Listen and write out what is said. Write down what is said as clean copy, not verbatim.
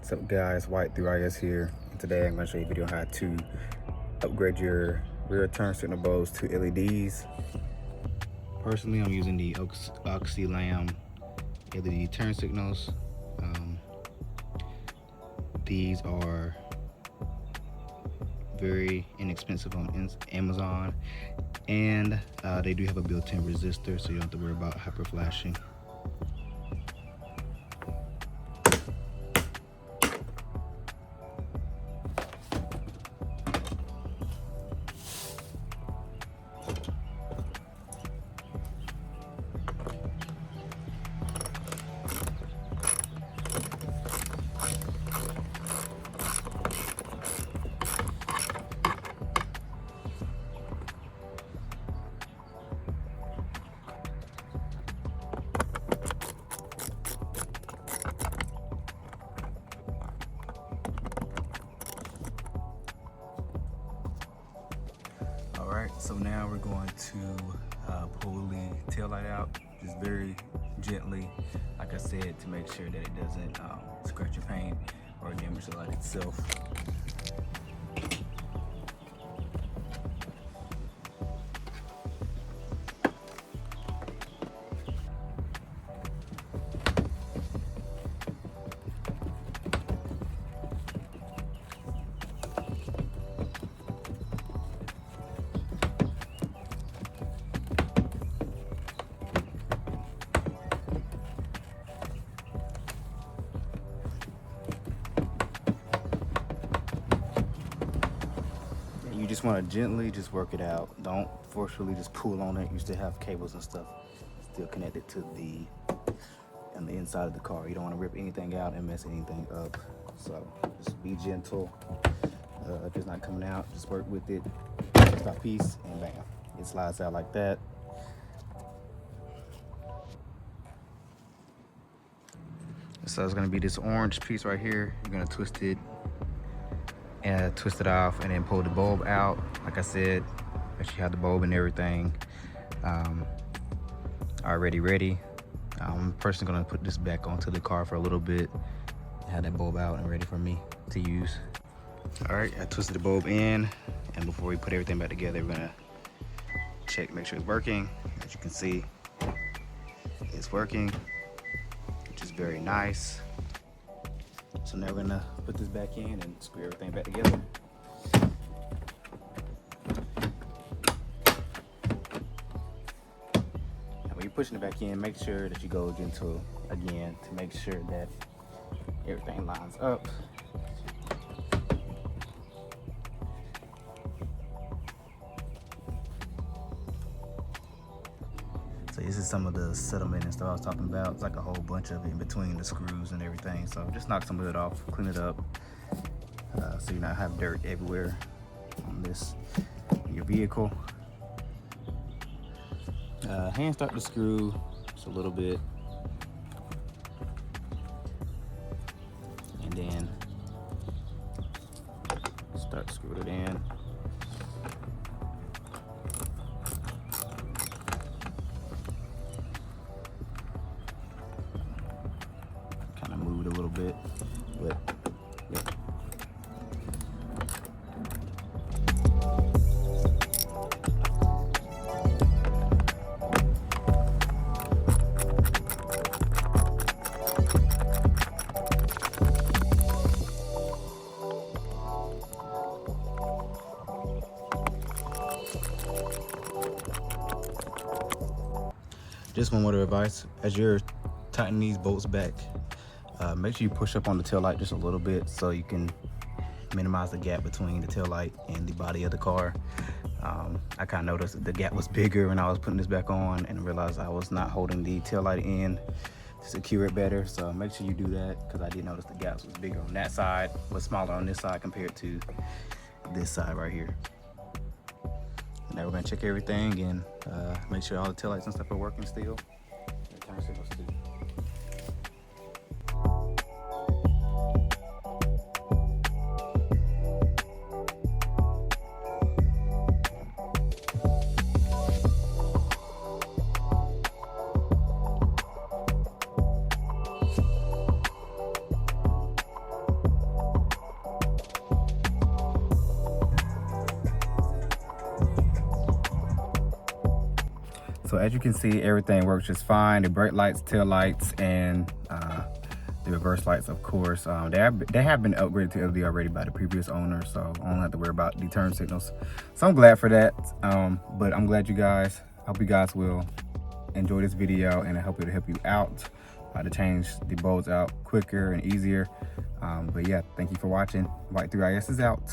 What's up guys, White 3IS here. And today I'm going to show you a video on how to upgrade your rear turn signal bulbs to LEDs. Personally, I'm using the Oxylam LED turn signals. These are very inexpensive on Amazon, and they do have a built-in resistor, so you don't have to worry about hyper flashing. Alright, so now we're going to pull the tail light out, just very gently, like I said, to make sure that it doesn't scratch your paint or damage the light itself. You just want to gently just work it out. Don't forcefully just pull on it. You still have cables and stuff still connected to on the inside of the car. You don't want to rip anything out and mess anything up. So just be gentle. If it's not coming out, just work with it piece by piece, and bam, it slides out like that. So it's going to be this orange piece right here. You're going to twist it and twist it off, and then pull the bulb out. Like I said, make sure you have the bulb and everything already ready. I'm personally gonna put this back onto the car for a little bit, have that bulb out and ready for me to use. All right, I twisted the bulb in, and before we put everything back together, we're gonna check, make sure it's working. As you can see, it's working, which is very nice. So now we're gonna put this back in and screw everything back together. And when you're pushing it back in, make sure that you go gentle again to make sure that everything lines up. So this is some of the settlement and stuff I was talking about. It's like a whole bunch of it in between the screws and everything. So just knock some of it off, clean it up, so you not have dirt everywhere on this in your vehicle. Hand start the screw just a little bit, and then start screwing it in. Kind of moved a little bit, but yeah. Just one word of advice: as you're tightening these bolts back, make sure you push up on the tail light just a little bit so you can minimize the gap between the tail light and the body of the car. I kind of noticed that the gap was bigger when I was putting this back on, and realized I was not holding the tail light in to secure it better. So make sure you do that, because I did notice the gaps was bigger on that side, but smaller on this side compared to this side right here. Now we're gonna check everything and make sure all the taillights and stuff are working still. The turn signals too. So as you can see, everything works just fine. The brake lights, tail lights, and the reverse lights, of course. They have been upgraded to LED already by the previous owner, so I don't have to worry about the turn signals. So I'm glad for that. But I'm glad I hope you guys will enjoy this video, and I hope it'll help you out to change the bulbs out quicker and easier. But yeah, thank you for watching. White 3IS is out.